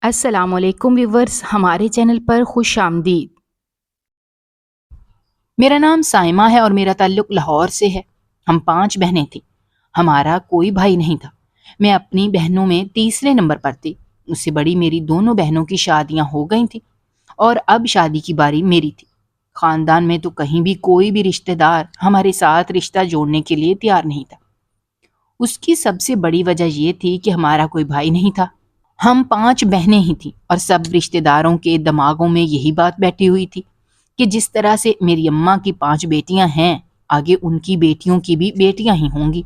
السلام علیکم ویورز، ہمارے چینل پر خوش آمدید۔ میرا نام سائمہ ہے اور میرا تعلق لاہور سے ہے۔ ہم 5 بہنیں تھیں، ہمارا کوئی بھائی نہیں تھا۔ میں اپنی بہنوں میں تیسرے نمبر پر تھی۔ مجھ سے بڑی میری دونوں بہنوں کی شادیاں ہو گئی تھیں اور اب شادی کی باری میری تھی۔ خاندان میں تو کہیں بھی کوئی بھی رشتہ دار ہمارے ساتھ رشتہ جوڑنے کے لیے تیار نہیں تھا۔ اس کی سب سے بڑی وجہ یہ تھی کہ ہمارا کوئی بھائی نہیں تھا۔ ہم 5 بہنیں ہی تھیں اور سب رشتہ داروں کے دماغوں میں یہی بات بیٹھی ہوئی تھی کہ جس طرح سے میری اماں کی 5 بیٹیاں ہیں، آگے ان کی بیٹیوں کی بھی بیٹیاں ہی ہوں گی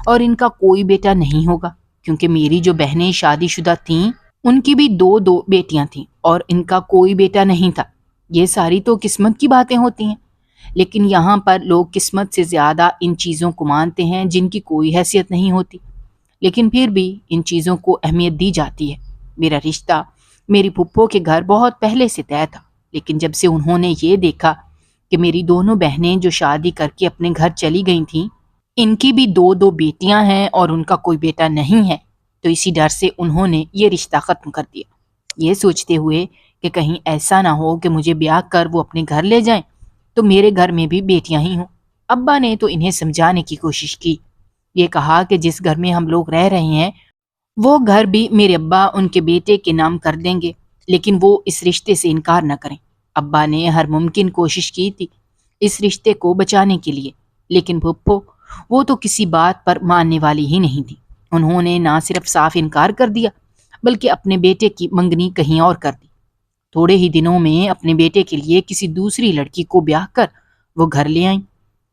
اور ان کا کوئی بیٹا نہیں ہوگا، کیونکہ میری جو بہنیں شادی شدہ تھیں ان کی بھی 2 بیٹیاں تھیں اور ان کا کوئی بیٹا نہیں تھا۔ یہ ساری تو قسمت کی باتیں ہوتی ہیں، لیکن یہاں پر لوگ قسمت سے زیادہ ان چیزوں کو مانتے ہیں جن کی کوئی حیثیت نہیں ہوتی، لیکن پھر بھی ان چیزوں کو اہمیت دی جاتی ہے۔ میرا رشتہ میری پھپھو کے گھر بہت پہلے سے طے تھا، لیکن جب سے انہوں نے یہ دیکھا کہ میری دونوں بہنیں جو شادی کر کے اپنے گھر چلی گئی تھیں، ان کی بھی 2 بیٹیاں ہیں اور ان کا کوئی بیٹا نہیں ہے، تو اسی ڈر سے انہوں نے یہ رشتہ ختم کر دیا، یہ سوچتے ہوئے کہ کہیں ایسا نہ ہو کہ مجھے بیاہ کر وہ اپنے گھر لے جائیں تو میرے گھر میں بھی بیٹیاں ہی ہوں۔ ابا نے تو انہیں سمجھانے کی کوشش کی، یہ کہا کہ جس گھر میں ہم لوگ رہ رہے ہیں وہ گھر بھی میرے ابا ان کے بیٹے کے نام کر دیں گے، لیکن وہ اس رشتے سے انکار نہ کریں۔ ابا نے ہر ممکن کوشش کی تھی اس رشتے کو بچانے کے لیے، لیکن پھپھو وہ تو کسی بات پر ماننے والی ہی نہیں تھی۔ انہوں نے نہ صرف صاف انکار کر دیا بلکہ اپنے بیٹے کی منگنی کہیں اور کر دی۔ تھوڑے ہی دنوں میں اپنے بیٹے کے لیے کسی دوسری لڑکی کو بیاہ کر وہ گھر لے آئیں۔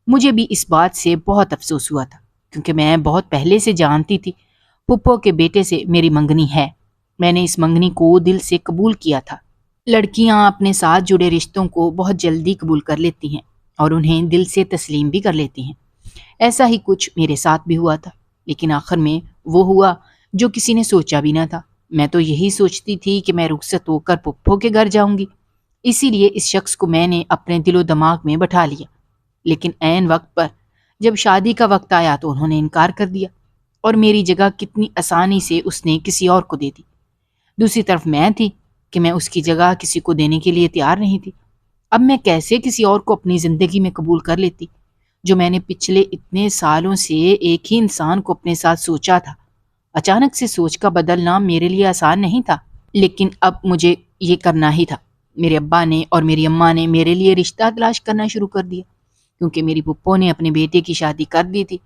مجھے بھی اس بات سے بہت افسوس ہوا تھا، کیونکہ میں بہت پہلے سے جانتی تھی پھپھو کے بیٹے سے میری منگنی ہے۔ میں نے اس منگنی کو دل سے قبول کیا تھا۔ لڑکیاں اپنے ساتھ جڑے رشتوں کو بہت جلدی قبول کر لیتی ہیں اور انہیں دل سے تسلیم بھی کر لیتی ہیں۔ ایسا ہی کچھ میرے ساتھ بھی ہوا تھا، لیکن آخر میں وہ ہوا جو کسی نے سوچا بھی نہ تھا۔ میں تو یہی سوچتی تھی کہ میں رخصت ہو کر پھپھو کے گھر جاؤں گی، اسی لیے اس شخص کو میں نے اپنے دل و دماغ میں بٹھا لیا، لیکن عین وقت پر جب شادی کا وقت آیا تو انہوں نے انکار کر دیا اور میری جگہ کتنی آسانی سے اس نے کسی اور کو دے دی۔ دوسری طرف میں تھی کہ میں اس کی جگہ کسی کو دینے کے لیے تیار نہیں تھی۔ اب میں کیسے کسی اور کو اپنی زندگی میں قبول کر لیتی جو میں نے پچھلے اتنے سالوں سے ایک ہی انسان کو اپنے ساتھ سوچا تھا۔ اچانک سے سوچ کا بدلنا میرے لیے آسان نہیں تھا، لیکن اب مجھے یہ کرنا ہی تھا۔ میرے ابا نے اور میری اماں نے میرے لیے رشتہ تلاش کرنا شروع کر دیا، کیونکہ میری پھپھو نے اپنے بیٹے کی شادی کر دی تھی،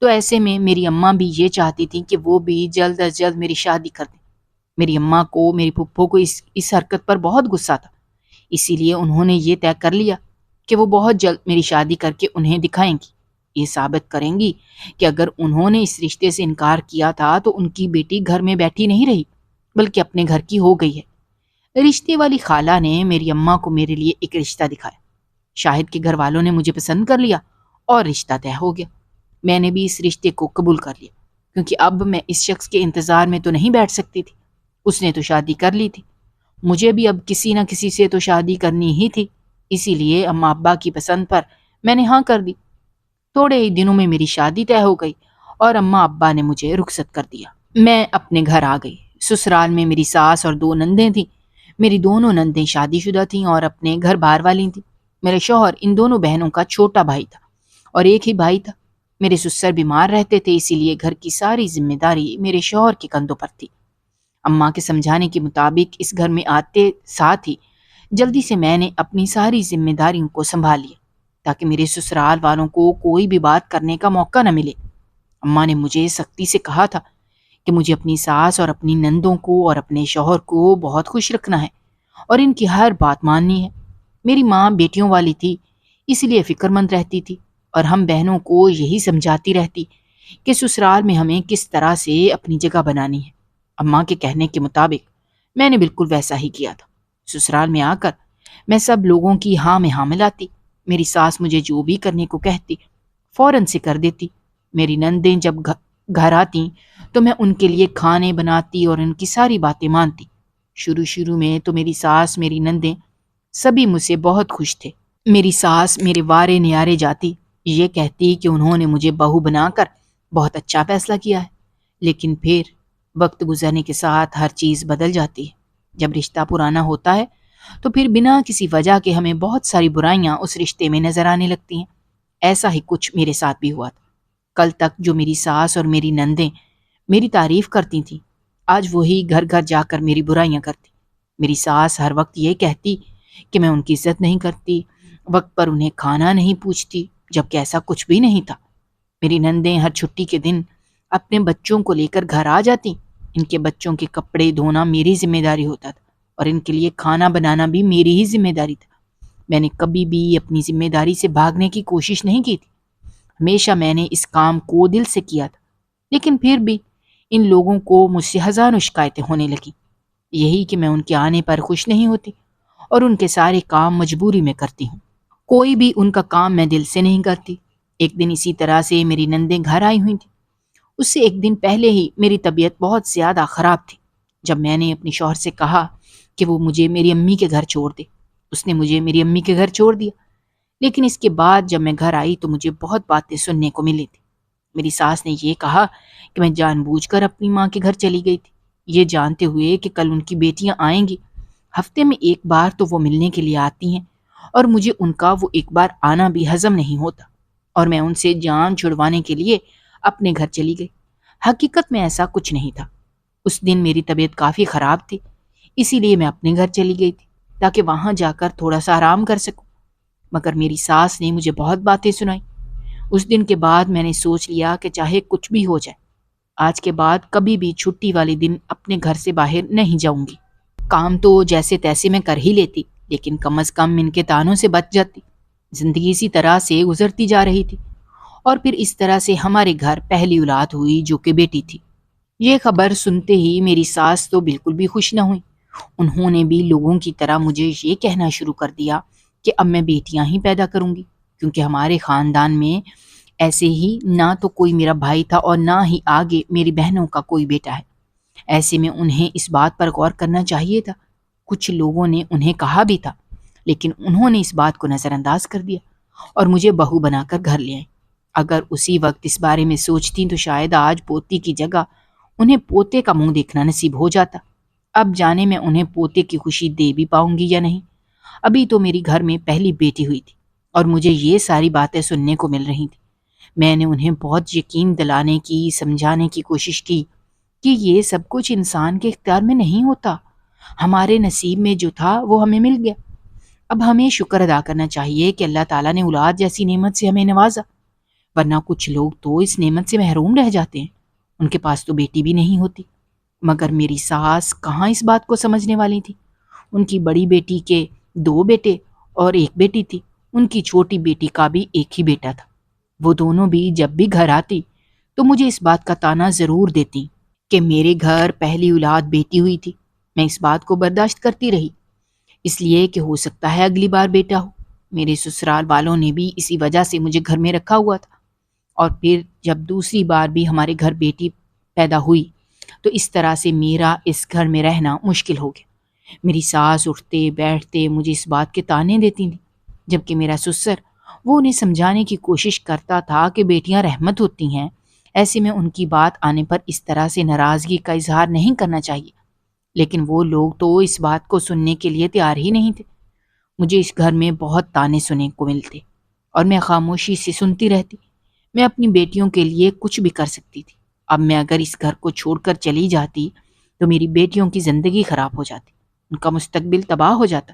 تو ایسے میں میری اماں بھی یہ چاہتی تھی کہ وہ بھی جلد از جلد میری شادی کر دیں۔ میری اماں کو میری پھپھو کو اس حرکت پر بہت غصہ تھا، اسی لیے انہوں نے یہ طے کر لیا کہ وہ بہت جلد میری شادی کر کے انہیں دکھائیں گی، یہ ثابت کریں گی کہ اگر انہوں نے اس رشتے سے انکار کیا تھا تو ان کی بیٹی گھر میں بیٹھی نہیں رہی بلکہ اپنے گھر کی ہو گئی ہے۔ رشتے والی خالہ نے میری اماں کو میرے لیے ایک رشتہ دکھایا۔ شاہد کے گھر والوں نے مجھے پسند کر لیا اور رشتہ طے ہو گیا۔ میں نے بھی اس رشتے کو قبول کر لیا، کیونکہ اب میں اس شخص کے انتظار میں تو نہیں بیٹھ سکتی تھی۔ اس نے تو شادی کر لی تھی، مجھے بھی اب کسی نہ کسی سے تو شادی کرنی ہی تھی، اسی لیے اماں ابا کی پسند پر میں نے ہاں کر دی۔ تھوڑے ہی دنوں میں میری شادی طے ہو گئی اور اماں ابا نے مجھے رخصت کر دیا۔ میں اپنے گھر آ گئی۔ سسرال میں میری ساس اور 2 نندیں تھیں۔ میری دونوں نندیں شادی شدہ تھیں اور اپنے گھر باہر والی تھیں۔ میرے شوہر ان دونوں بہنوں کا چھوٹا بھائی تھا اور ایک ہی بھائی تھا۔ میرے سسر بیمار رہتے تھے، اسی لیے گھر کی ساری ذمہ داری میرے شوہر کے کندھوں پر تھی۔ اماں کے سمجھانے کے مطابق اس گھر میں آتے ساتھ ہی جلدی سے میں نے اپنی ساری ذمہ داریوں کو سنبھال لیا، تاکہ میرے سسرال والوں کو کوئی بھی بات کرنے کا موقع نہ ملے۔ اماں نے مجھے سختی سے کہا تھا کہ مجھے اپنی ساس اور اپنی نندوں کو اور اپنے شوہر کو بہت خوش رکھنا ہے اور ان کی ہر بات ماننی ہے۔ میری ماں بیٹیوں والی تھی، اس لیے فکر مند رہتی تھی اور ہم بہنوں کو یہی سمجھاتی رہتی کہ سسرال میں ہمیں کس طرح سے اپنی جگہ بنانی ہے۔ اماں کے کہنے کے مطابق میں نے بالکل ویسا ہی کیا تھا۔ سسرال میں آ کر میں سب لوگوں کی ہاں میں ہاں ملاتی۔ میری ساس مجھے جو بھی کرنے کو کہتی فوراً سے کر دیتی۔ میری نندیں جب گھر آتی تو میں ان کے لیے کھانے بناتی اور ان کی ساری باتیں مانتی۔ شروع میں تو میری ساس، میری نندیں سبھی مجھ سے بہت خوش تھے۔ میری ساس میرے وارے نیارے جاتی، یہ کہتی کہ انہوں نے مجھے بہو بنا کر بہت اچھا فیصلہ کیا ہے، لیکن پھر وقت گزرنے کے ساتھ ہر چیز بدل جاتی ہے۔ جب رشتہ پرانا ہوتا ہے تو پھر بنا کسی وجہ کے ہمیں بہت ساری برائیاں اس رشتے میں نظر آنے لگتی ہیں۔ ایسا ہی کچھ میرے ساتھ بھی ہوا تھا۔ کل تک جو میری ساس اور میری نندیں میری تعریف کرتی تھیں، آج وہی گھر گھر جا کر میری برائیاں کرتی۔ میری ساس ہر وقت یہ کہتی کہ میں ان کی عزت نہیں کرتی، وقت پر انہیں کھانا نہیں پوچھتی، جبکہ ایسا کچھ بھی نہیں تھا۔ میری نندیں ہر چھٹی کے دن اپنے بچوں کو لے کر گھر آ جاتی۔ ان کے بچوں کے کپڑے دھونا میری ذمہ داری ہوتا تھا اور ان کے لیے کھانا بنانا بھی میری ہی ذمہ داری تھا۔ میں نے کبھی بھی اپنی ذمہ داری سے بھاگنے کی کوشش نہیں کی تھی۔ ہمیشہ میں نے اس کام کو دل سے کیا تھا، لیکن پھر بھی ان لوگوں کو مجھ سے ہزاروں شکایتیں ہونے لگیں، یہی کہ میں ان کے آنے پر خوش نہیں ہوتی اور ان کے سارے کام مجبوری میں کرتی ہوں۔ کوئی بھی ان کا کام میں دل سے نہیں کرتی۔ ایک دن اسی طرح سے میری نندیں گھر آئی ہوئی تھیں۔ اس سے ایک دن پہلے ہی میری طبیعت بہت زیادہ خراب تھی۔ جب میں نے اپنی شوہر سے کہا کہ وہ مجھے میری امی کے گھر چھوڑ دے، اس نے مجھے میری امی کے گھر چھوڑ دیا، لیکن اس کے بعد جب میں گھر آئی تو مجھے بہت باتیں سننے کو ملی تھی۔ میری ساس نے یہ کہا کہ میں جان بوجھ کر اپنی ماں کے گھر چلی گئی تھی، یہ جانتے ہوئے کہ کل ان کی بیٹیاں آئیں گی۔ ہفتے میں ایک بار تو وہ ملنے کے لیے آتی ہیں اور مجھے ان کا وہ ایک بار آنا بھی ہضم نہیں ہوتا، اور میں ان سے جان چھڑوانے کے لیے اپنے گھر چلی گئی۔ حقیقت میں ایسا کچھ نہیں تھا۔ اس دن میری طبیعت کافی خراب تھی، اسی لیے میں اپنے گھر چلی گئی تھی تاکہ وہاں جا کر تھوڑا سا آرام کر سکوں، مگر میری ساس نے مجھے بہت باتیں سنائی۔ اس دن کے بعد میں نے سوچ لیا کہ چاہے کچھ بھی ہو جائے، آج کے بعد کبھی بھی چھٹی والے دن اپنے گھر سے باہر نہیں جاؤں گی۔ کام تو جیسے تیسے میں کر ہی لیتی، لیکن کم از کم ان کے تانوں سے بچ جاتی۔ زندگی اسی طرح سے گزرتی جا رہی تھی، اور پھر اس طرح سے ہمارے گھر پہلی اولاد ہوئی جو کہ بیٹی تھی۔ یہ خبر سنتے ہی میری ساس تو بالکل بھی خوش نہ ہوئی۔ انہوں نے بھی لوگوں کی طرح مجھے یہ کہنا شروع کر دیا کہ اب میں بیٹیاں ہی پیدا کروں گی، کیونکہ ہمارے خاندان میں ایسے ہی نہ تو کوئی میرا بھائی تھا اور نہ ہی آگے میری بہنوں کا کوئی بیٹا ہے۔ ایسے میں انہیں اس بات پر غور کرنا چاہیے تھا۔ کچھ لوگوں نے انہیں کہا بھی تھا، لیکن انہوں نے اس بات کو نظر انداز کر دیا اور مجھے بہو بنا کر گھر لے آئیں۔ اگر اسی وقت اس بارے میں سوچتی تو شاید آج پوتی کی جگہ انہیں پوتے کا منہ دیکھنا نصیب ہو جاتا۔ اب جانے میں انہیں پوتے کی خوشی دے بھی پاؤں گی یا نہیں۔ ابھی تو میری گھر میں پہلی بیٹی ہوئی تھی اور مجھے یہ ساری باتیں سننے کو مل رہی تھیں۔ میں نے انہیں بہت یقین دلانے کی، سمجھانے کی کوشش کی کہ یہ سب کچھ انسان کے اختیار میں نہیں ہوتا، ہمارے نصیب میں جو تھا وہ ہمیں مل گیا۔ اب ہمیں شکر ادا کرنا چاہیے کہ اللہ تعالیٰ نے اولاد جیسی نعمت سے ہمیں نوازا، ورنہ کچھ لوگ تو اس نعمت سے محروم رہ جاتے ہیں، ان کے پاس تو بیٹی بھی نہیں ہوتی۔ مگر میری ساس کہاں اس بات کو سمجھنے والی تھی۔ ان کی بڑی بیٹی کے 2 بیٹے اور 1 بیٹی تھی، ان کی چھوٹی بیٹی کا بھی 1 ہی بیٹا تھا۔ وہ دونوں بھی جب بھی گھر آتی تو مجھے اس بات کا تانا ضرور دیتی کہ میرے گھر پہلی اولاد بیٹی ہوئی تھی۔ میں اس بات کو برداشت کرتی رہی، اس لیے کہ ہو سکتا ہے اگلی بار بیٹا ہو۔ میرے سسرال والوں نے بھی اسی وجہ سے مجھے گھر میں رکھا ہوا تھا، اور پھر جب دوسری بار بھی ہمارے گھر بیٹی پیدا ہوئی تو اس طرح سے میرا اس گھر میں رہنا مشکل ہو گیا۔ میری ساس اٹھتے بیٹھتے مجھے اس بات کے تانے دیتی تھیں، جبکہ میرا سسر وہ انہیں سمجھانے کی کوشش کرتا تھا کہ بیٹیاں رحمت ہوتی ہیں، ایسے میں ان کی بات آنے پر اس طرح سے ناراضگی کا اظہار نہیں کرنا چاہیے، لیکن وہ لوگ تو اس بات کو سننے کے لیے تیار ہی نہیں تھے۔ مجھے اس گھر میں بہت تانے سننے کو ملتے اور میں خاموشی سے سنتی رہتی۔ میں اپنی بیٹیوں کے لیے کچھ بھی کر سکتی تھی۔ اب میں اگر اس گھر کو چھوڑ کر چلی جاتی تو میری بیٹیوں کی زندگی خراب ہو جاتی، ان کا مستقبل تباہ ہو جاتا،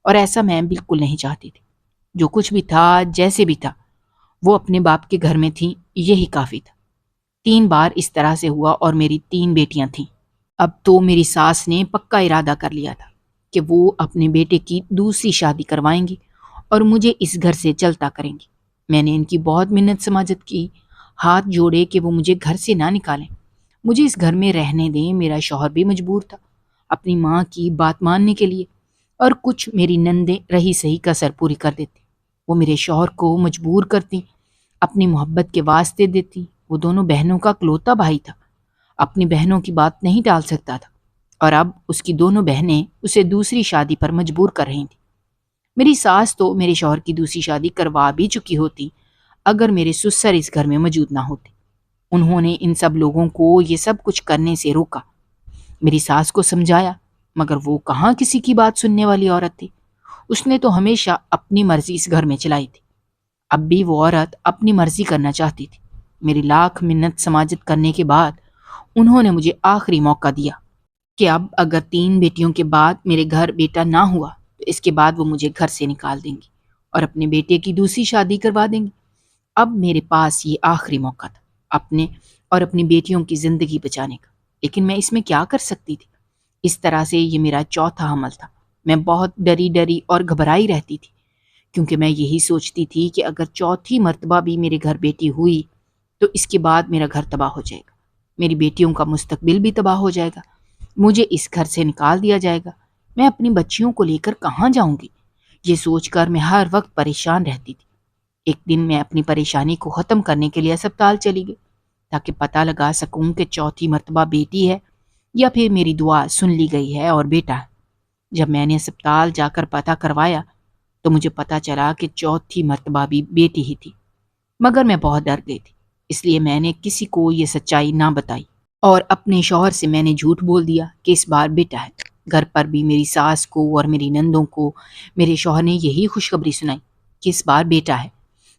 اور ایسا میں بالکل نہیں چاہتی تھی۔ جو کچھ بھی تھا، جیسے بھی تھا، وہ اپنے باپ کے گھر میں تھی، یہی کافی تھا۔ 3 بار اس طرح سے ہوا اور میری 3 بیٹیاں تھیں۔ اب تو میری ساس نے پکا ارادہ کر لیا تھا کہ وہ اپنے بیٹے کی دوسری شادی کروائیں گی اور مجھے اس گھر سے چلتا کریں گی۔ میں نے ان کی بہت منت سماجت کی، ہاتھ جوڑے کہ وہ مجھے گھر سے نہ نکالیں، مجھے اس گھر میں رہنے دیں۔ میرا شوہر بھی مجبور تھا اپنی ماں کی بات ماننے کے لیے، اور کچھ میری نندیں رہی سہی کسر پوری کر دیتی۔ وہ میرے شوہر کو مجبور کرتی، اپنی محبت کے واسطے دیتی۔ وہ دونوں بہنوں کا اکلوتا بھائی تھا، اپنی بہنوں کی بات نہیں ٹال سکتا تھا، اور اب اس کی دونوں بہنیں اسے دوسری شادی پر مجبور کر رہی تھیں۔ میری ساس تو میرے شوہر کی دوسری شادی کروا بھی چکی ہوتی اگر میرے سسر اس گھر میں موجود نہ ہوتے۔ انہوں نے ان سب لوگوں کو یہ سب کچھ کرنے سے روکا، میری ساس کو سمجھایا مگر وہ کہاں کسی کی بات سننے والی عورت تھی۔ اس نے تو ہمیشہ اپنی مرضی اس گھر میں چلائی تھی۔ اب بھی وہ عورت اپنی مرضی کرنا چاہتی تھی۔ میری لاکھ منت سماجت کرنے کے بعد انہوں نے مجھے آخری موقع دیا کہ اب اگر 3 بیٹیوں کے بعد میرے گھر بیٹا نہ ہوا تو اس کے بعد وہ مجھے گھر سے نکال دیں گی اور اپنے بیٹے کی دوسری شادی کروا دیں گی۔ اب میرے پاس یہ آخری موقع تھا اپنے اور اپنی بیٹیوں کی زندگی بچانے کا، لیکن میں اس میں کیا کر سکتی تھی؟ اس طرح سے یہ میرا چوتھا حمل تھا۔ میں بہت ڈری اور گھبرائی رہتی تھی، کیونکہ میں یہی سوچتی تھی کہ اگر چوتھی مرتبہ بھی میرے گھر بیٹی ہوئی تو اس کے بعد میرا گھر تباہ ہو جائے گا، میری بیٹیوں کا مستقبل بھی تباہ ہو جائے گا، مجھے اس گھر سے نکال دیا جائے گا، میں اپنی بچیوں کو لے کر کہاں جاؤں گی؟ یہ سوچ کر میں ہر وقت پریشان رہتی تھی۔ ایک دن میں اپنی پریشانی کو ختم کرنے کے لیے اسپتال چلی گئی تاکہ پتہ لگا سکوں کہ چوتھی مرتبہ بیٹی ہے یا پھر میری دعا سن لی گئی ہے اور بیٹا ہے۔ جب میں نے اسپتال جا کر پتہ کروایا تو مجھے پتہ چلا کہ چوتھی مرتبہ بھی بیٹی ہی تھی، مگر میں بہت ڈر گئی تھی، اس لیے میں نے کسی کو یہ سچائی نہ بتائی اور اپنے شوہر سے میں نے جھوٹ بول دیا کہ اس بار بیٹا ہے۔ گھر پر بھی میری ساس کو اور میری نندوں کو میرے شوہر نے یہی خوشخبری سنائی کہ اس بار بیٹا ہے۔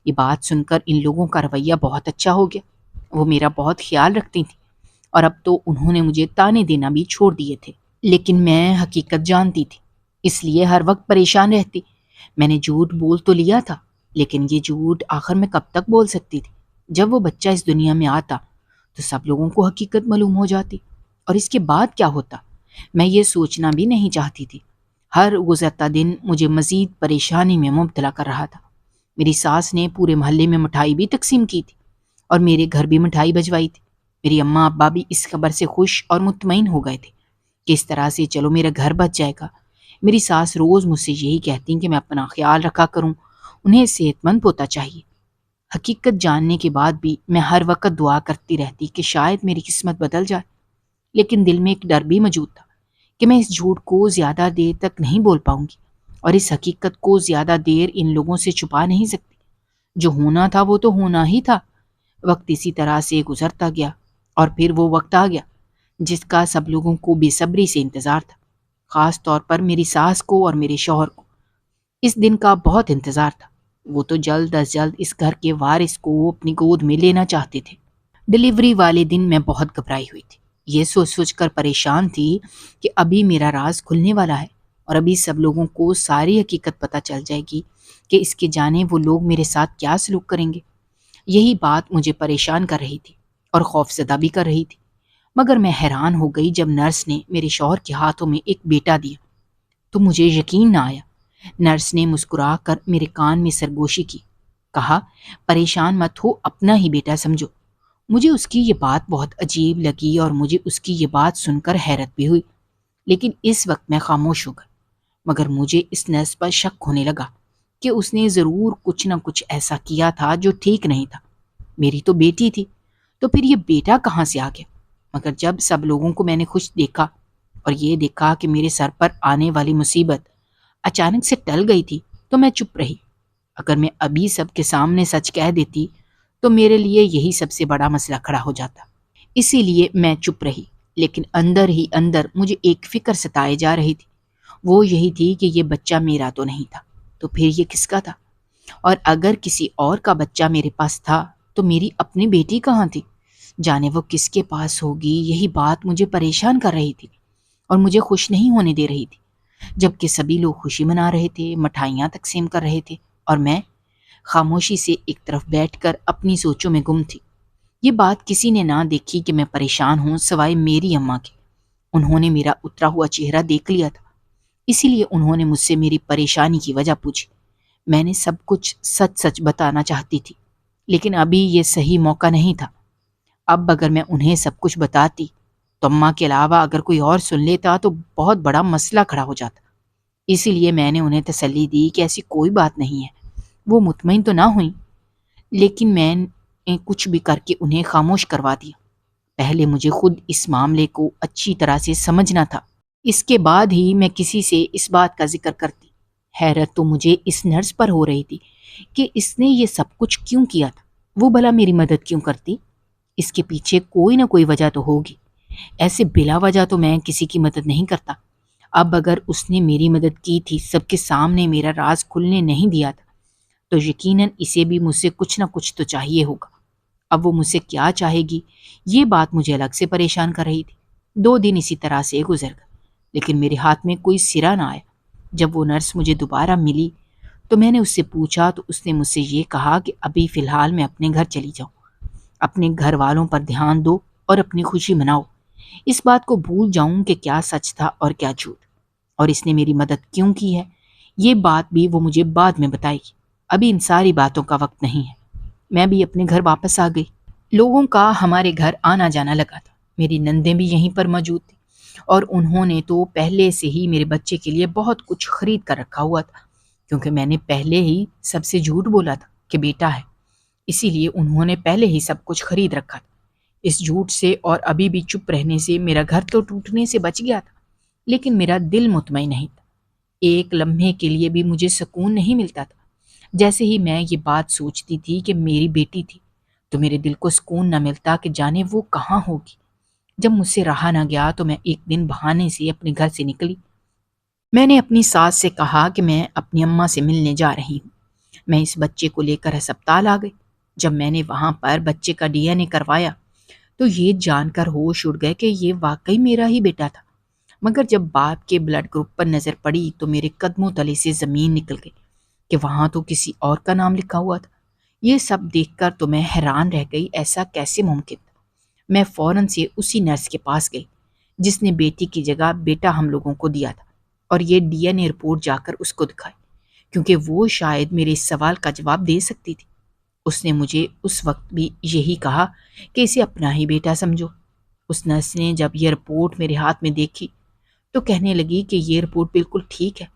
یہ بات سن کر ان لوگوں کا رویہ بہت اچھا ہو گیا، وہ میرا بہت خیال رکھتی تھیں اور اب تو انہوں نے مجھے تانے دینا بھی چھوڑ دیے تھے، لیکن میں حقیقت جانتی تھی، اس لیے ہر وقت پریشان رہتی۔ میں نے جھوٹ بول تو لیا تھا، لیکن یہ جھوٹ آخر میں کب تک بول سکتی تھی؟ جب وہ بچہ اس دنیا میں آتا تو سب لوگوں کو حقیقت معلوم ہو جاتی، اور اس کے بعد کیا ہوتا؟ میں یہ سوچنا بھی نہیں چاہتی تھی۔ ہر گزرتا دن مجھے مزید پریشانی میں مبتلا کر رہا تھا۔ میری ساس نے پورے محلے میں مٹھائی بھی تقسیم کی تھی اور میرے گھر بھی مٹھائی بھجوائی تھی۔ میری اماں ابا بھی اس خبر سے خوش اور مطمئن ہو گئے تھے کہ اس طرح سے چلو میرا گھر بچ جائے گا۔ میری ساس روز مجھ سے یہی کہتی کہ میں اپنا خیال رکھا کروں، انہیں صحت مند پوتا چاہیے۔ حقیقت جاننے کے بعد بھی میں ہر وقت دعا کرتی رہتی کہ شاید میری قسمت بدل جائے، لیکن دل میں ایک ڈر بھی موجود تھا کہ میں اس جھوٹ کو زیادہ دیر تک نہیں بول پاؤں گی اور اس حقیقت کو زیادہ دیر ان لوگوں سے چھپا نہیں سکتی۔ جو ہونا تھا وہ تو ہونا ہی تھا۔ وقت اسی طرح سے گزرتا گیا اور پھر وہ وقت آ گیا جس کا سب لوگوں کو بے صبری سے انتظار تھا، خاص طور پر میری ساس کو اور میرے شوہر کو۔ اس دن کا بہت انتظار تھا، وہ تو جلد از جلد اس گھر کے وارث کو اپنی گود میں لینا چاہتے تھے۔ ڈیلیوری والے دن میں بہت گھبرائی ہوئی تھی، یہ سوچ کر پریشان تھی کہ ابھی میرا راز کھلنے والا ہے اور ابھی سب لوگوں کو ساری حقیقت پتہ چل جائے گی کہ اس کے جانے وہ لوگ میرے ساتھ کیا سلوک کریں گے۔ یہی بات مجھے پریشان کر رہی تھی اور خوفزدہ بھی کر رہی تھی، مگر میں حیران ہو گئی جب نرس نے میرے شوہر کے ہاتھوں میں ایک بیٹا دیا تو مجھے یقین نہ آیا۔ نرس نے مسکرا کر میرے کان میں سرگوشی کی، کہا پریشان مت ہو، اپنا ہی بیٹا سمجھو۔ مجھے اس کی یہ بات بہت عجیب لگی اور مجھے اس کی یہ بات سن کر حیرت بھی ہوئی، لیکن اس وقت میں خاموش ہو گئی۔ مگر مجھے اس نرس پر شک ہونے لگا کہ اس نے ضرور کچھ نہ کچھ ایسا کیا تھا جو ٹھیک نہیں تھا۔ میری تو بیٹی تھی، تو پھر یہ بیٹا کہاں سے آ گیا؟ مگر جب سب لوگوں کو میں نے خوش دیکھا اور یہ دیکھا کہ میرے سر پر آنے والی مصیبت اچانک سے ٹل گئی تھی تو میں چپ رہی۔ اگر میں ابھی سب کے سامنے سچ کہہ دیتی تو میرے لیے یہی سب سے بڑا مسئلہ کھڑا ہو جاتا، اسی لیے میں چپ رہی۔ لیکن اندر ہی اندر مجھے ایک فکر ستائے جا رہی تھی، وہ یہی تھی کہ یہ بچہ میرا تو نہیں تھا، تو پھر یہ کس کا تھا؟ اور اگر کسی اور کا بچہ میرے پاس تھا تو میری اپنی بیٹی کہاں تھی؟ جانے وہ کس کے پاس ہوگی؟ یہی بات مجھے پریشان کر رہی تھی اور مجھے خوش نہیں ہونے دے رہی تھی۔ جبکہ سبھی لوگ خوشی منا رہے تھے، مٹھائیاں تقسیم کر رہے تھے اور میں خاموشی سے ایک طرف بیٹھ کر اپنی سوچوں میں گم تھی۔ یہ بات کسی نے نہ دیکھی کہ میں پریشان ہوں سوائے میری اماں کے۔ انہوں نے میرا اترا ہوا چہرہ دیکھ لیا تھا، اسی لیے انہوں نے مجھ سے میری پریشانی کی وجہ پوچھی۔ میں نے سب کچھ سچ سچ بتانا چاہتی تھی، لیکن ابھی یہ صحیح موقع نہیں تھا۔ اب اگر میں انہیں سب کچھ بتاتی تو اماں کے علاوہ اگر کوئی اور سن لیتا تو بہت بڑا مسئلہ کھڑا ہو جاتا۔ اسی لیے میں نے انہیں تسلی دی کہ ایسی کوئی بات نہیں ہے۔ وہ مطمئن تو نہ ہوئیں، لیکن میں نے کچھ بھی کر کے انہیں خاموش کروا دیا۔ پہلے مجھے خود اس معاملے کو اچھی طرح سے سمجھنا تھا، اس کے بعد ہی میں کسی سے اس بات کا ذکر کرتی۔ حیرت تو مجھے اس نرس پر ہو رہی تھی کہ اس نے یہ سب کچھ کیوں کیا تھا، وہ بھلا میری مدد کیوں کرتی؟ اس کے پیچھے کوئی نہ کوئی وجہ تو ہوگی، ایسے بلا وجہ تو میں کسی کی مدد نہیں کرتا۔ اب اگر اس نے میری مدد کی تھی، سب کے سامنے میرا راز کھلنے نہیں دیا تھا، تو یقیناً اسے بھی مجھ سے کچھ نہ کچھ تو چاہیے ہوگا۔ اب وہ مجھ سے کیا چاہے گی، یہ بات مجھے الگ سے پریشان کر رہی تھی۔ 2 دن اسی طرح سے گزر گئے، لیکن میرے ہاتھ میں کوئی سرا نہ آیا۔ جب وہ نرس مجھے دوبارہ ملی تو میں نے اس سے پوچھا تو اس نے مجھ سے یہ کہا کہ ابھی فی الحال میں اپنے گھر چلی جاؤں، اپنے گھر والوں پر دھیان دو اور اپنی خوشی مناؤ۔ اس بات کو بھول جاؤں کہ کیا سچ تھا اور کیا جھوٹ، اور اس نے میری مدد کیوں کی ہے، یہ بات بھی وہ مجھے بعد میں بتائے گی۔ ابھی ان ساری باتوں کا وقت نہیں ہے۔ میں بھی اپنے گھر واپس آ گئی۔ لوگوں کا ہمارے گھر آنا جانا لگا تھا۔ میری نندیں بھی یہیں پر موجود تھیں، اور انہوں نے تو پہلے سے ہی میرے بچے کے لیے بہت کچھ خرید کر رکھا ہوا تھا، کیونکہ میں نے پہلے ہی سب سے جھوٹ بولا تھا کہ بیٹا ہے، اسی لیے انہوں نے پہلے ہی سب کچھ خرید رکھا تھا۔ اس جھوٹ سے اور ابھی بھی چپ رہنے سے میرا گھر تو ٹوٹنے سے بچ گیا تھا، لیکن میرا دل مطمئن نہیں تھا۔ ایک لمحے کے لیے بھی مجھے سکون نہیں ملتا تھا۔ جیسے ہی میں یہ بات سوچتی تھی کہ میری بیٹی تھی، تو میرے دل کو سکون نہ ملتا کہ جانے وہ کہاں ہوگی۔ جب مجھ سے رہا نہ گیا تو میں ایک دن بہانے سے اپنے گھر سے نکلی۔ میں نے اپنی ساس سے کہا کہ میں اپنی اماں سے ملنے جا رہی ہوں۔ میں اس بچے کو لے کر ہسپتال آ گئی۔ جب میں نے وہاں پر بچے کا DNA کروایا تو یہ جان کر ہوش اڑ گئے کہ یہ واقعی میرا ہی بیٹا تھا، مگر جب باپ کے بلڈ گروپ پر نظر پڑی تو میرے قدموں تلے سے زمین نکل گئی کہ وہاں تو کسی اور کا نام لکھا ہوا تھا۔ یہ سب دیکھ کر تو میں حیران رہ گئی، ایسا کیسے ممکن تھا؟ میں فوراً سے اسی نرس کے پاس گئی جس نے بیٹی کی جگہ بیٹا ہم لوگوں کو دیا تھا، اور یہ DNA رپورٹ جا کر اس کو دکھائی، کیونکہ وہ شاید میرے اس سوال کا جواب دے سکتی تھی۔ اس نے مجھے اس وقت بھی یہی کہا کہ اسے اپنا ہی بیٹا سمجھو۔ اس نرس نے جب یہ رپورٹ میرے ہاتھ میں دیکھی تو کہنے لگی کہ یہ رپورٹ بالکل ٹھیک ہے،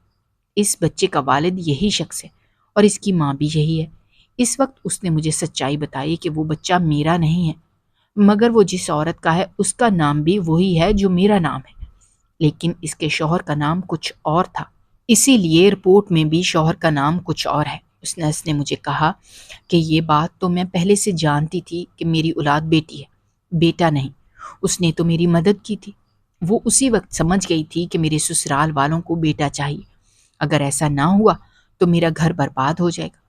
اس بچے کا والد یہی شخص ہے اور اس کی ماں بھی یہی ہے۔ اس وقت اس نے مجھے سچائی بتائی کہ وہ بچہ میرا نہیں ہے، مگر وہ جس عورت کا ہے اس کا نام بھی وہی ہے جو میرا نام ہے، لیکن اس کے شوہر کا نام کچھ اور تھا، اسی لیے رپورٹ میں بھی شوہر کا نام کچھ اور ہے۔ اس نرس نے مجھے کہا کہ یہ بات تو میں پہلے سے جانتی تھی کہ میری اولاد بیٹی ہے، بیٹا نہیں۔ اس نے تو میری مدد کی تھی۔ وہ اسی وقت سمجھ گئی تھی کہ میرے سسرال والوں کو بیٹا چاہیے، اگر ایسا نہ ہوا تو میرا گھر برباد ہو جائے گا،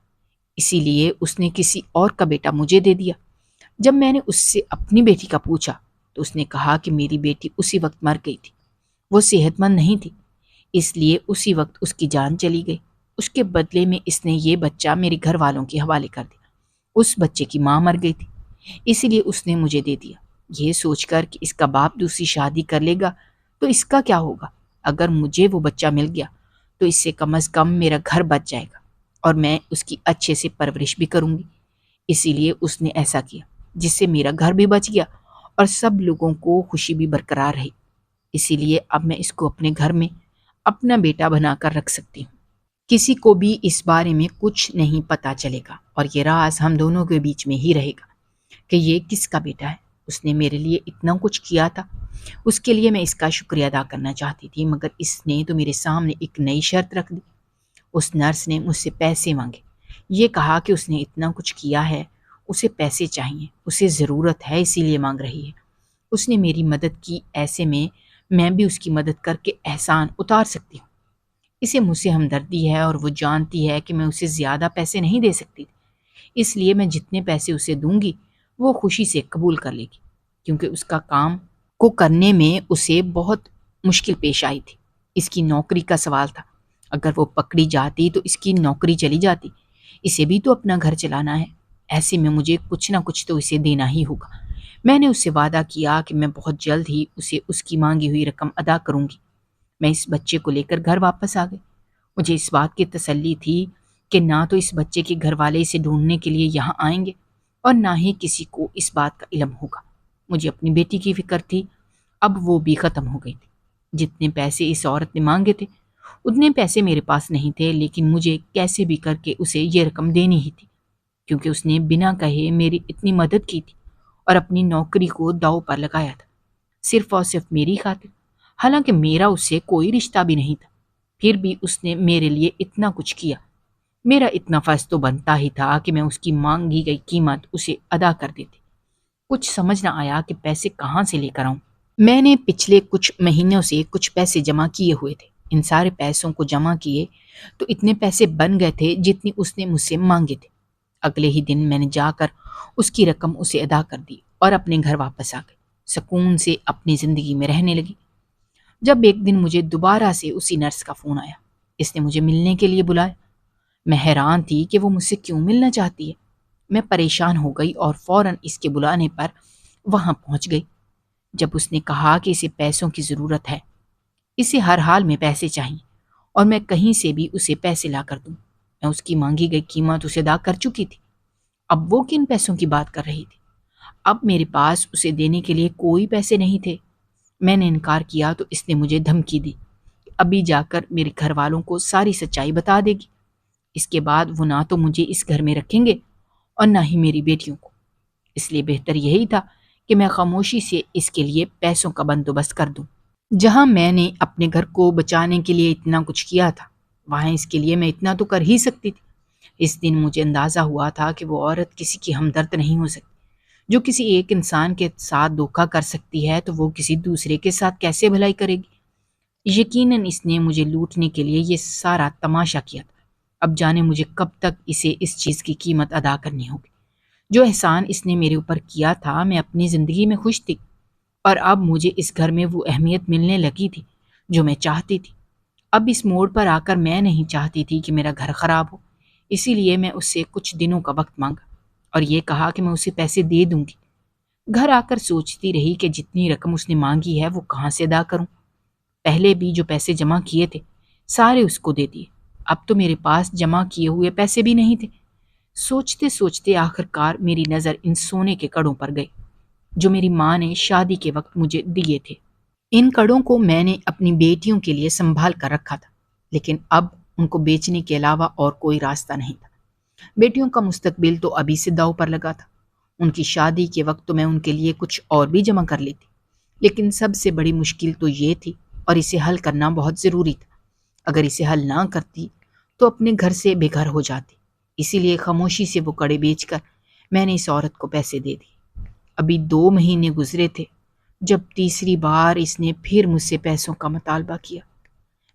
اسی لیے اس نے کسی اور کا بیٹا مجھے دے دیا۔ جب میں نے اس سے اپنی بیٹی کا پوچھا تو اس نے کہا کہ میری بیٹی اسی وقت مر گئی تھی، وہ صحت مند نہیں تھی، اس لیے اسی وقت اس کی جان چلی گئی۔ اس کے بدلے میں اس نے یہ بچہ میرے گھر والوں کے حوالے کر دیا۔ اس بچے کی ماں مر گئی تھی، اسی لیے اس نے مجھے دے دیا، یہ سوچ کر کہ اس کا باپ دوسری شادی کر لے گا تو اس کا کیا ہوگا۔ اگر مجھے وہ بچہ مل گیا تو اس سے کم از کم میرا گھر بچ جائے گا اور میں اس کی اچھے سے پرورش بھی کروں گی۔ اسی لیے اس نے ایسا کیا جس سے میرا گھر بھی بچ گیا اور سب لوگوں کو خوشی بھی برقرار رہی۔ اسی لیے اب میں اس کو اپنے گھر میں اپنا بیٹا بنا کر رکھ سکتی ہوں۔ کسی کو بھی اس بارے میں کچھ نہیں پتا چلے گا، اور یہ راز ہم دونوں کے بیچ میں ہی رہے گا کہ یہ کس کا بیٹا ہے۔ اس نے میرے لیے اتنا کچھ کیا تھا، اس کے لیے میں اس کا شکریہ ادا کرنا چاہتی تھی، مگر اس نے تو میرے سامنے ایک نئی شرط رکھ دی۔ اس نرس نے مجھ سے پیسے مانگے، یہ کہا کہ اس نے اتنا کچھ کیا ہے، اسے پیسے چاہیے، اسے ضرورت ہے، اسی لیے مانگ رہی ہے۔ اس نے میری مدد کی، ایسے میں بھی اس کی مدد کر کے احسان اتار سکتی ہوں۔ اسے مجھ سے ہمدردی ہے اور وہ جانتی ہے کہ میں اسے زیادہ پیسے نہیں دے سکتی، اس لیے میں جتنے پیسے اسے دوں گی وہ خوشی سے قبول کر لے گی، کیونکہ اس کا کام کو کرنے میں اسے بہت مشکل پیش آئی تھی۔ اس کی نوکری کا سوال تھا، اگر وہ پکڑی جاتی تو اس کی نوکری چلی جاتی، اسے بھی تو اپنا گھر چلانا ہے، ایسے میں مجھے کچھ نہ کچھ تو اسے دینا ہی ہوگا۔ میں نے اس سے وعدہ کیا کہ میں بہت جلد ہی اسے اس کی مانگی ہوئی رقم ادا کروں گی۔ میں اس بچے کو لے کر گھر واپس آ گئی۔ مجھے اس بات کی تسلی تھی کہ نہ تو اس بچے کے گھر والے اسے ڈھونڈنے کے لیے یہاں آئیں گے اور نہ ہی کسی کو اس بات کا علم ہوگا۔ مجھے اپنی بیٹی کی فکر تھی، اب وہ بھی ختم ہو گئی تھی۔ جتنے پیسے اس عورت نے مانگے تھے اتنے پیسے میرے پاس نہیں تھے، لیکن مجھے کیسے بھی کر کے اسے یہ رقم دینی ہی تھی، کیونکہ اس نے بنا کہے میری اتنی مدد کی تھی اور اپنی نوکری کو داؤ پر لگایا تھا، صرف اور صرف میری خاطر، حالانکہ میرا اس سے کوئی رشتہ بھی نہیں تھا۔ پھر بھی اس نے میرے لیے اتنا کچھ کیا۔ میرا اتنا فرض تو بنتا ہی تھا کہ میں اس کی مانگی گئی قیمت اسے ادا کر دیتی۔ کچھ سمجھ نہ آیا کہ پیسے کہاں سے لے کر آؤں۔ میں نے پچھلے کچھ مہینوں سے کچھ پیسے جمع کیے ہوئے تھے۔ ان سارے پیسوں کو جمع کیے تو اتنے پیسے بن گئے تھے جتنی اس نے مجھ سے مانگے تھے۔ اگلے ہی دن میں نے جا کر اس کی رقم اسے ادا کر دی اور اپنے گھر واپس آ گئی، سکون سے اپنی زندگی میں رہنے لگی۔ جب ایک دن مجھے دوبارہ سے اسی نرس کا فون آیا، اس نے مجھے ملنے کے لیے بلایا۔ میں حیران تھی کہ وہ مجھ سے کیوں ملنا چاہتی ہے۔ میں پریشان ہو گئی اور فوراً اس کے بلانے پر وہاں پہنچ گئی۔ جب اس نے کہا کہ اسے پیسوں کی ضرورت ہے، اسے ہر حال میں پیسے چاہیے اور میں کہیں سے بھی اسے پیسے لا کر دوں، میں اس کی مانگی گئی قیمت اسے ادا کر چکی تھی۔ اب وہ کن پیسوں کی بات کر رہی تھی؟ اب میرے پاس اسے دینے کے لیے کوئی پیسے نہیں تھے۔ میں نے انکار کیا تو اس نے مجھے دھمکی دی کہ ابھی جا کر میرے گھر والوں کو ساری سچائی بتا دے گی۔ اس کے بعد وہ نہ تو مجھے اس گھر میں رکھیں گے اور نہ ہی میری بیٹیوں کو۔ اس لیے بہتر یہی تھا کہ میں خاموشی سے اس کے لیے پیسوں کا بندوبست کر دوں۔ جہاں میں نے اپنے گھر کو بچانے کے لیے اتنا کچھ کیا تھا، وہاں اس کے لیے میں اتنا تو کر ہی سکتی تھی۔ اس دن مجھے اندازہ ہوا تھا کہ وہ عورت کسی کی ہمدرد نہیں ہو سکتی۔ جو کسی ایک انسان کے ساتھ دھوکہ کر سکتی ہے تو وہ کسی دوسرے کے ساتھ کیسے بھلائی کرے گی؟ یقیناً اس نے مجھے لوٹنے کے لیے یہ سارا تماشا کیا تھا۔ اب جانے مجھے کب تک اسے اس چیز کی قیمت ادا کرنی ہوگی۔ جو احسان اس نے میرے اوپر کیا تھا، میں اپنی زندگی میں خوش تھی، اور اب مجھے اس گھر میں وہ اہمیت ملنے لگی تھی جو میں چاہتی تھی۔ اب اس موڑ پر آ کر میں نہیں چاہتی تھی کہ میرا گھر خراب ہو، اسی لیے میں اس سے کچھ دنوں کا وقت مانگا اور یہ کہا کہ میں اسے پیسے دے دوں گی۔ گھر آ کر سوچتی رہی کہ جتنی رقم اس نے مانگی ہے وہ کہاں سے ادا کروں۔ پہلے بھی جو پیسے جمع کیے تھے سارے اس کو دے دیے، اب تو میرے پاس جمع کیے ہوئے پیسے بھی نہیں تھے۔ سوچتے سوچتے آخر کار میری نظر ان سونے کے کڑوں پر گئی جو میری ماں نے شادی کے وقت مجھے دیے تھے۔ ان کڑوں کو میں نے اپنی بیٹیوں کے لیے سنبھال کر رکھا تھا، لیکن اب ان کو بیچنے کے علاوہ اور کوئی راستہ نہیں تھا۔ بیٹیوں کا مستقبل تو ابھی سے داؤ پر لگا تھا۔ ان کی شادی کے وقت تو میں ان کے لیے کچھ اور بھی جمع کر لیتی، لیکن سب سے بڑی مشکل تو یہ تھی اور اسے حل کرنا بہت ضروری تھا۔ اگر اسے حل نہ کرتی تو اپنے گھر سے بے گھر ہو جاتی۔ اسی لیے خاموشی سے وہ کڑے بیچ کر میں نے اس عورت کو پیسے دے دی۔ ابھی 2 مہینے گزرے تھے جب تیسری بار اس نے پھر مجھ سے پیسوں کا مطالبہ کیا۔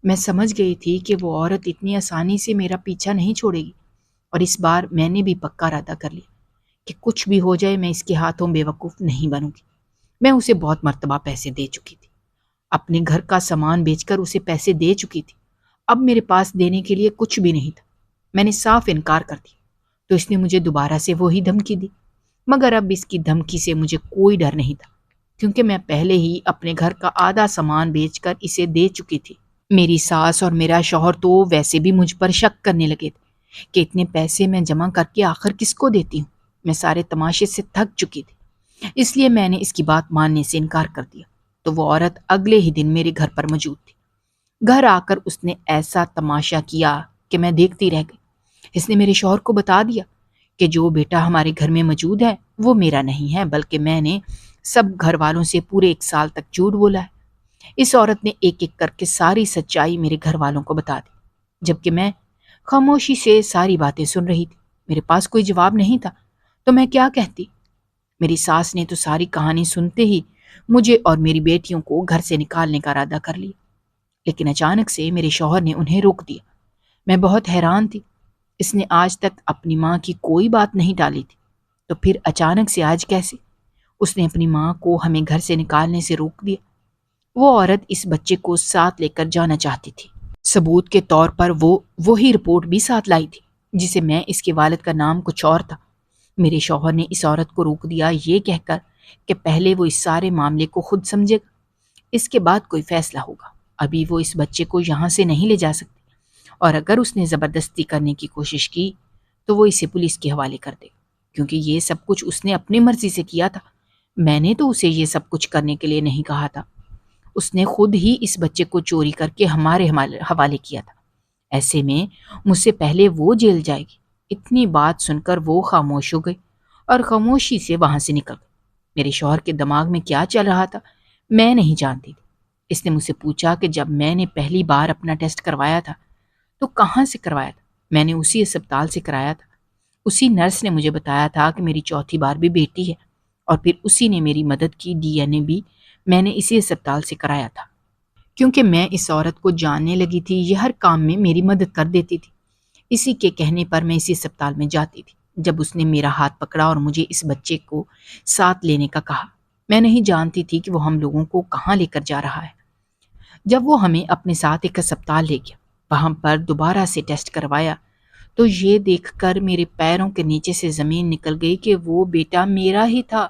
میں سمجھ گئی تھی کہ وہ عورت اتنی آسانی سے میرا پیچھا نہیں چھوڑے گی، اور اس بار میں نے بھی پکا ارادہ کر لیا کہ کچھ بھی ہو جائے میں اس کے ہاتھوں بے وقوف نہیں بنوں گی۔ میں اسے بہت مرتبہ پیسے دے چکی تھی، اپنے گھر کا سامان بیچ کر اسے پیسے دے چکی تھی۔ اب میرے پاس دینے کے لیے کچھ بھی نہیں تھا۔ میں نے صاف انکار کر دیا تو اس نے مجھے دوبارہ سے وہی دھمکی دی، مگر اب اس کی دھمکی سے مجھے کوئی ڈر نہیں تھا، کیونکہ میں پہلے ہی اپنے گھر کا آدھا سامان بیچ کر اسے دے چکی تھی۔ میری ساس اور میرا شوہر تو ویسے بھی مجھ پر شک کرنے لگے تھے کہ اتنے پیسے میں جمع کر کے آخر کس کو دیتی ہوں۔ میں سارے تماشے سے تھک چکی تھی، اس لیے میں نے اس کی بات ماننے سے انکار کر دیا تو وہ عورت اگلے ہی دن میرے گھر پر موجود تھی۔ گھر آ کر اس نے ایسا تماشا کیا کہ میں دیکھتی رہ گئی۔ اس نے میرے شوہر کو بتا دیا کہ جو بیٹا ہمارے گھر میں موجود ہے وہ میرا نہیں ہے، بلکہ میں نے سب گھر والوں سے پورے 1 سال تک جھوٹ بولا ہے۔ اس عورت نے ایک ایک کر کے ساری سچائی میرے گھر والوں کو بتا دی، جبکہ میں خاموشی سے ساری باتیں سن رہی تھی۔ میرے پاس کوئی جواب نہیں تھا تو میں کیا کہتی؟ میری ساس نے تو ساری کہانی سنتے ہی مجھے اور میری بیٹیوں کو گھر سے نکالنے کا ارادہ کر لیا، لیکن اچانک سے میرے شوہر نے انہیں روک دیا۔ میں بہت حیران تھی، اس نے آج تک اپنی ماں کی کوئی بات نہیں ٹالی تھی، تو پھر اچانک سے آج کیسے؟ اس نے اپنی ماں کو ہمیں گھر سے نکالنے سے روک دیا۔ وہ عورت اس بچے کو ساتھ لے کر جانا چاہتی تھی۔ ثبوت کے طور پر وہ وہی رپورٹ بھی ساتھ لائی تھی جسے میں اس کے والد کا نام کچھ اور تھا۔ میرے شوہر نے اس عورت کو روک دیا یہ کہہ کر کہ پہلے وہ اس سارے معاملے کو خود سمجھے گا، اس کے بعد کوئی فیصلہ ہوگا۔ ابھی وہ اس بچے کو یہاں سے نہیں لے جا سکتی، اور اگر اس نے زبردستی کرنے کی کوشش کی تو وہ اسے پولیس کے حوالے کر دے، کیونکہ یہ سب کچھ اس نے اپنی مرضی سے کیا تھا۔ میں نے تو اسے یہ سب کچھ کرنے کے لیے نہیں کہا تھا۔ اس نے خود ہی اس بچے کو چوری کر کے ہمارے حوالے کیا تھا۔ ایسے میں مجھ سے پہلے وہ جیل جائے گی۔ اتنی بات سن کر وہ خاموش ہو گئی اور خاموشی سے وہاں سے نکل گئی۔ میرے شوہر کے دماغ میں کیا چل رہا تھا میں نہیں جانتی تھی۔ اس نے مجھ سے پوچھا کہ جب میں نے پہلی بار اپنا ٹیسٹ کروایا تھا تو کہاں سے کروایا تھا؟ میں نے اسی اسپتال سے کرایا تھا۔ اسی نرس نے مجھے بتایا تھا کہ میری چوتھی بار بھی بیٹی ہے، اور پھر اسی نے میری مدد کی، ڈی این اے بھی میں نے اسی اسپتال سے کرایا تھا، کیونکہ میں اس عورت کو جاننے لگی تھی، یہ ہر کام میں میری مدد کر دیتی تھی۔ اسی کے کہنے پر میں اسی اسپتال میں جاتی تھی۔ جب اس نے میرا ہاتھ پکڑا اور مجھے اس بچے کو ساتھ لینے کا کہا، میں نہیں جانتی تھی کہ وہ ہم لوگوں کو کہاں لے کر جا رہا ہے۔ جب وہ ہمیں اپنے ساتھ ایک اسپتال لے گیا، وہاں پر دوبارہ سے ٹیسٹ کروایا، تو یہ دیکھ کر میرے پیروں کے نیچے سے زمین نکل گئی کہ وہ بیٹا میرا ہی تھا،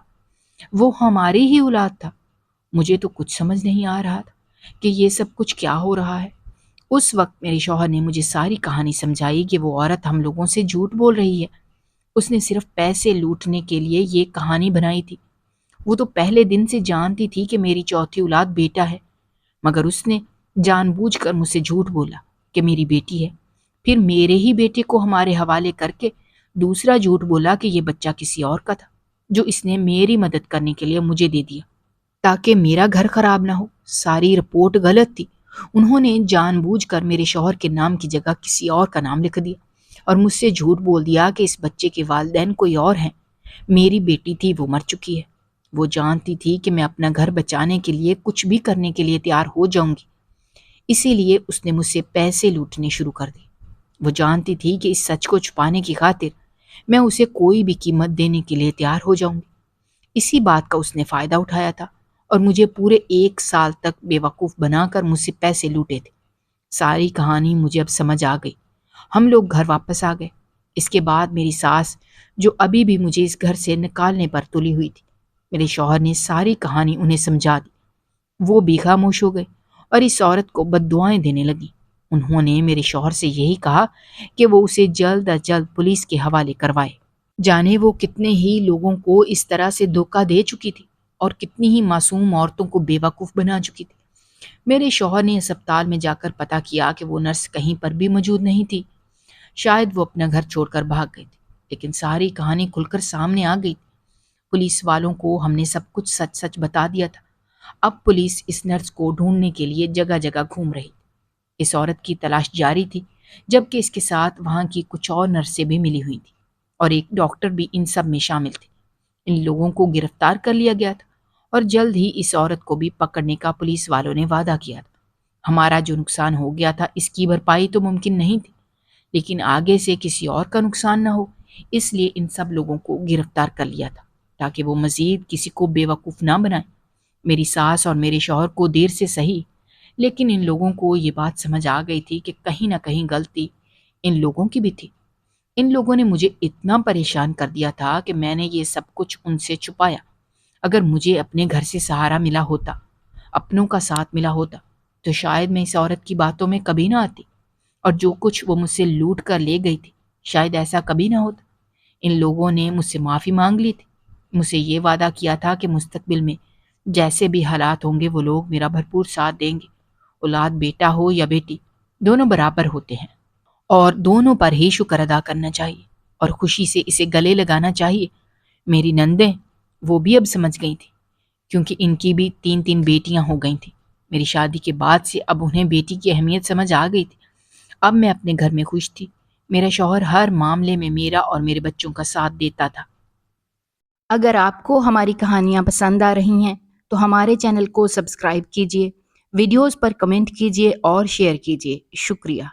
وہ ہماری ہی اولاد تھا۔ مجھے تو کچھ سمجھ نہیں آ رہا تھا کہ یہ سب کچھ کیا ہو رہا ہے۔ اس وقت میرے شوہر نے مجھے ساری کہانی سمجھائی کہ وہ عورت ہم لوگوں سے جھوٹ بول رہی ہے، اس نے صرف پیسے لوٹنے کے لیے یہ کہانی بنائی تھی۔ وہ تو پہلے دن سے جانتی تھی کہ میری چوتھی اولاد بیٹا ہے، مگر اس نے جان بوجھ کر مجھ سے جھوٹ بولا کہ میری بیٹی ہے، پھر میرے ہی بیٹے کو ہمارے حوالے کر کے دوسرا جھوٹ بولا کہ یہ بچہ کسی اور کا تھا، جو اس نے میری مدد کرنے کے لیے مجھے دے دیا تاکہ میرا گھر خراب نہ ہو۔ ساری رپورٹ غلط تھی۔ انہوں نے جان بوجھ کر میرے شوہر کے نام کی جگہ کسی اور کا نام لکھ دیا اور مجھ سے جھوٹ بول دیا کہ اس بچے کے والدین کوئی اور ہیں، میری بیٹی تھی وہ مر چکی ہے۔ وہ جانتی تھی کہ میں اپنا گھر بچانے کے لیے کچھ بھی کرنے کے لیے تیار ہو جاؤں گی، اسی لیے اس نے مجھ سے پیسے لوٹنے شروع کر دی۔ وہ جانتی تھی کہ اس سچ کو چھپانے کی خاطر میں اسے کوئی بھی قیمت دینے کے لیے تیار ہو جاؤں گی۔ اسی بات کا اس نے فائدہ اٹھایا تھا اور مجھے پورے 1 سال تک بے وقوف بنا کر مجھ سے پیسے لوٹے تھے۔ ساری کہانی مجھے اب سمجھ آ گئی۔ ہم لوگ گھر واپس آ گئے۔ اس کے بعد میری ساس، جو ابھی بھی مجھے اس گھر سے نکالنے پر تلی ہوئی تھی، میرے شوہر نے ساری کہانی انہیں سمجھا دی۔ وہ بھی خاموش ہو گئے اور اس عورت کو بد دعائیں دینے لگی۔ انہوں نے میرے شوہر سے یہی کہا کہ وہ اسے جلد از جلد پولیس کے حوالے کروائے۔ جانے وہ کتنے ہی لوگوں کو اس طرح سے دھوکہ دے چکی تھی اور کتنی ہی معصوم عورتوں کو بے وقوف بنا چکی تھی۔ میرے شوہر نے اسپتال میں جا کر پتہ کیا کہ وہ نرس کہیں پر بھی موجود نہیں تھی۔ شاید وہ اپنا گھر چھوڑ کر بھاگ گئی تھی، لیکن ساری کہانی کھل کر سامنے آ گئی تھی۔ پولیس والوں کو ہم نے سب کچھ سچ سچ بتا دیا تھا۔ اب پولیس اس نرس کو ڈھونڈنے کے لیے جگہ جگہ گھوم رہی تھی۔ اس عورت کی تلاش جاری تھی، جبکہ اس کے ساتھ وہاں کی کچھ اور نرسیں بھی ملی ہوئی تھیں اور ایک ڈاکٹر بھی ان سب میں شامل تھے۔ ان لوگوں کو گرفتار کر لیا گیا تھا اور جلد ہی اس عورت کو بھی پکڑنے کا پولیس والوں نے وعدہ کیا تھا۔ ہمارا جو نقصان ہو گیا تھا اس کی بھرپائی تو ممکن نہیں تھی، لیکن آگے سے کسی اور کا نقصان نہ ہو، اس لیے ان سب لوگوں کو گرفتار کر لیا تھا تاکہ وہ مزید کسی کو بے وقوف نہ بنائیں۔ میری ساس اور میرے شوہر کو دیر سے صحیح، لیکن ان لوگوں کو یہ بات سمجھ آ گئی تھی کہ کہیں نہ کہیں غلطی ان لوگوں کی بھی تھی۔ ان لوگوں نے مجھے اتنا پریشان کر دیا تھا کہ میں نے یہ سب کچھ ان سے چھپایا۔ اگر مجھے اپنے گھر سے سہارا ملا ہوتا، اپنوں کا ساتھ ملا ہوتا، تو شاید میں اس عورت کی باتوں میں کبھی نہ آتی، اور جو کچھ وہ مجھ سے لوٹ کر لے گئی تھی شاید ایسا کبھی نہ ہوتا۔ ان لوگوں نے مجھ سے معافی مانگ لی تھی، مجھ سے یہ وعدہ کیا تھا کہ مستقبل میں جیسے بھی حالات ہوں گے وہ لوگ میرا بھرپور ساتھ دیں گے۔ اولاد بیٹا ہو یا بیٹی، دونوں برابر ہوتے ہیں اور دونوں پر ہی شکر ادا کرنا چاہیے اور خوشی سے اسے گلے لگانا چاہیے۔ میری نندیں وہ بھی اب سمجھ گئی تھی، کیونکہ ان کی بھی 3 بیٹیاں ہو گئی تھیں۔ میری شادی کے بعد سے اب انہیں بیٹی کی اہمیت سمجھ آ گئی تھی۔ اب میں اپنے گھر میں خوش تھی۔ میرا شوہر ہر معاملے میں میرا اور میرے بچوں کا ساتھ دیتا تھا۔ اگر آپ کو ہماری کہانیاں پسند آ رہی ہیں تو ہمارے چینل کو سبسکرائب کیجیے، ویڈیوز پر کمنٹ کیجیے اور شیئر کیجیے۔ شکریہ۔